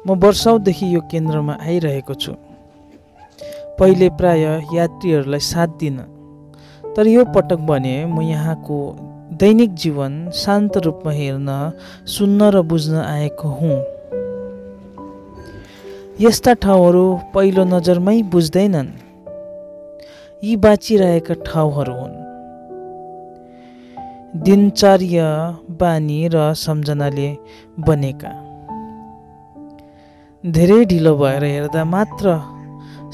म वर्षौंदेखि यो केन्द्रमा आइरहेको छु। पहिले प्राय यात्रीहरूलाई साथ दिन, तर यो पटक भने म यहाँको दैनिक जीवन शान्त रूपमा हेर्न, सुन्न र बुझ्न आएको हुँ। यस्ता ठाउँहरू पहिलो नजरमै बुझ्दैनन्, यी बाँचिरहेका ठाउँहरू हुन्। दिनचर्या, बानी र सम्झनाले बनेका। धेरै ढिलो भएर हेर्दा मात्र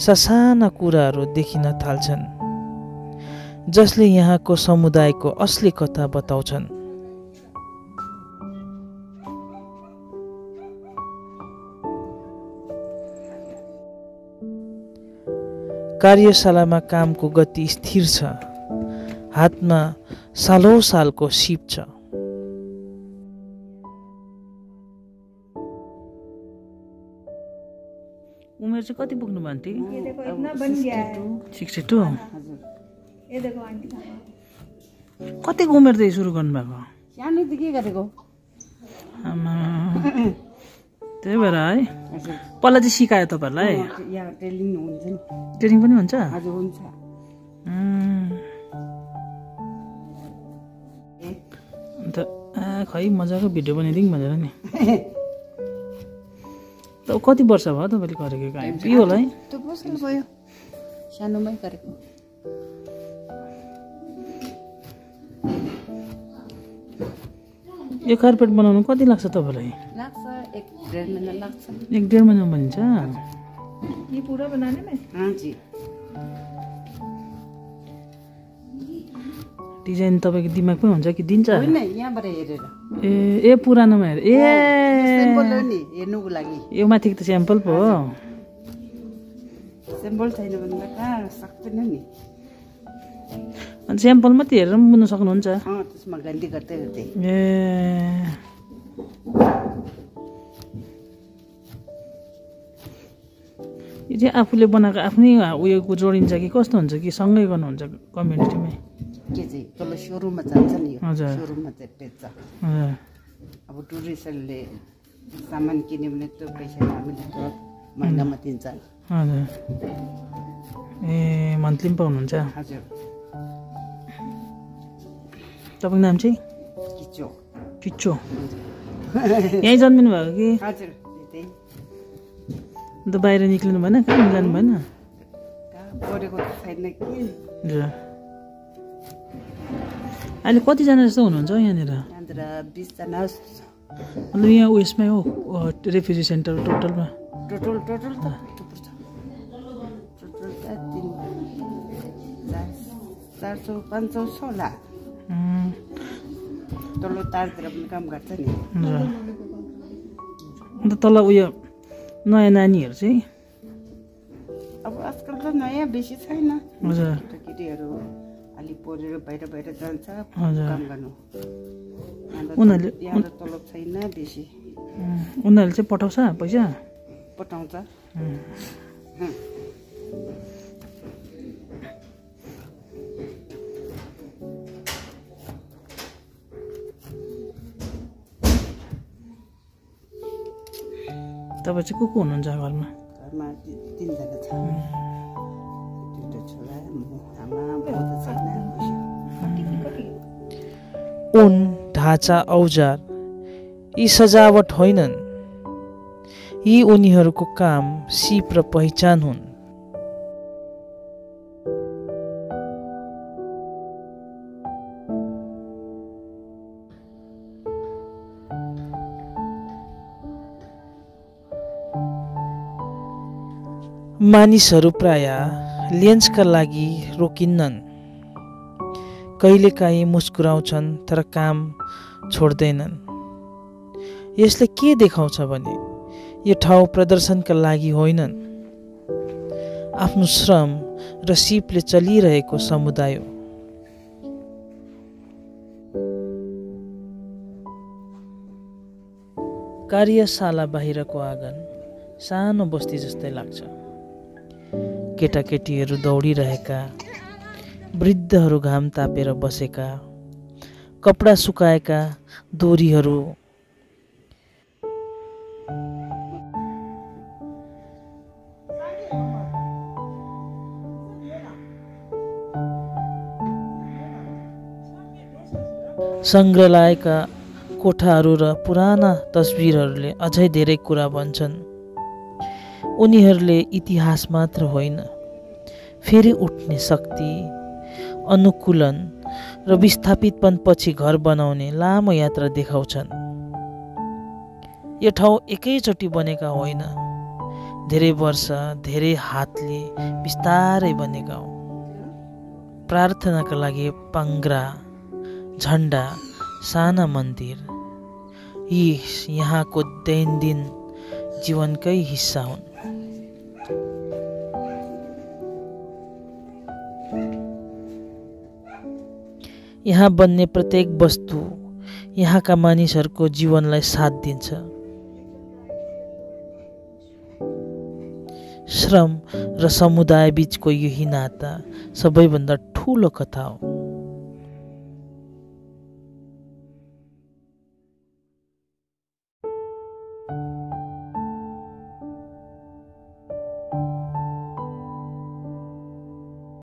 ससाना कुराहरू देखिन थाल्छन्, जसले यहाँको समुदायको असली कथा बताउँछन्। कार्यशालामा कामको गति स्थिर छ, हातमा सालौं सालको सिप छ। उमेर चाहिँ कति पुग्नु भयो आन्टी? 62। कतिको उमेरदेखि सुरु गर्नुभएको? सानैदेखि गरेको। आमा, त्यही भएर है पहिला चाहिँ सिकायो तपाईँहरूलाई? ट्रेनिङ हुन्छ नि। ट्रेनिङ पनि हुन्छ? हजुर हुन्छ। अन्त खै मजाको भिडियो बनाइदिउँ भनेर नि। त कति वर्ष भयो तपाईँले गरेको काम? के होला है? त्यो बस्नु भयो, सानोमै गरेको। यो कार्पेट बनाउनु कति लाग्छ तपाईँलाई? लाग्छ 1-1.5 महिना लाग्छ। 1-1.5 महिना बनिन्छ? ये पूरा बनाने में? हाँ जी। डिजाइन तपाईँको दिमागमै हुन्छ कि दिन्छ? होइन, यहाँबाट हेरेर। ए पुरानोमा हेरेर। स्याम्पल हो नि, हेर्नुको लागि। यो माथिको त स्याम्पल पो हो। स्याम्पल छैन भने त कहाँ सक्दैन नि। अनि स्याम्पल मात्रै हेरेर पनि बुझ्न सक्नुहुन्छ? त्यसमा गन्ती गर्दै गर्दै। यो चाहिँ आफूले बनाएको आफ्नै उयोको जोडिन्छ कि कस्तो हुन्छ कि सँगै गर्नुहुन्छ कम्युनिटीमै? के चाहिँ तल सोरुममा जान्छ नि, यो हजुर। सोरुममा चाहिँ बेच्छ। हजुर। अब टुरिस्टहरूले सामान किन्यो भने त्यो पैसा हामीले महिनामा दिन्छ। हजुर। ए मन्थली पनि पाउनुहुन्छ? हजुर। तपाईँको नाम चाहिँ? किचो। किचो। यहीँ जन्मिनु भएको कि? हजुर। अन्त बाहिर निक्लिनु भएन? कहाँ मिलाउनु भएन? कहाँ पढेको त छैन कि। हजुर। अहिले कतिजना जस्तो हुनुहुन्छ यहाँनिर? यहाँनिर 20 जना। अन्त यहाँ उयसमै हो रेफ्युजी सेन्टर टोटलमा? टोटल त टोटल त 400-500 छ होला। तल्लो तारतिर पनि काम गर्छ नि। अन्त तल उयो नयाँ नानीहरू चाहिँ? अब आजकल त नयाँ बेसी छैन। हजुर। केटीहरू अलि पढेर बाहिर जान्छ हजुर। काम गर्नु। उनीहरूले यहाँ त तलब छैन बेसी। उनीहरूले चाहिँ पठाउँछ पैसा? पठाउँछ। तपाईँ चाहिँ को हुनुहुन्छ घरमा? घरमा 3 जना छ। 2 छोरा, आमा, बाउ त छैन। ऊन, ढाँचा, औजार यी सजावट होइनन्, यी उनीहरूको काम, सिप र पहिचान हुन्। मानिसहरू प्राय लेन्सका लागि रोकिन्नन्, कहिलेकाहीँ मुस्कुराउँछन् तर काम छोड्दैनन्। यसले के देखाउँछ भने यो ठाउँ प्रदर्शनका लागि होइनन्, आफ्नो श्रम र सिपले चलिरहेको समुदाय हो। कार्यशाला बाहिरको आँगन सानो बस्ती जस्तै लाग्छ। केटाकेटीहरू दौडिरहेका, वृद्धहरू घाम तापेर बसेका, कपडा सुकाएका दोरीहरू सङ्ग्रहालयका कोठाहरू र पुराना तस्बिरहरूले अझै धेरै कुरा भन्छन्। उनीहरूले इतिहास मात्र होइन, फेरि उठ्ने शक्ति, अनुकूलन र विस्थापितपनपछि घर बनाउने लामो यात्रा देखाउँछन्। यो ठाउँ एकैचोटि बनेका होइन, धेरै वर्ष, धेरै हातले बिस्तारै बनेका हो। प्रार्थनाका लागि पाङ्ग्रा, झन्डा, साना मन्दिर, यी यहाँको दैनन्दिन जीवनकै हिस्सा हुन्। यहाँ बन्ने प्रत्येक वस्तु यहाँका मानिसहरूको जीवनलाई साथ दिन्छ। श्रम र समुदाय बीचको यही नाता सबैभन्दा ठुलो कथा हो।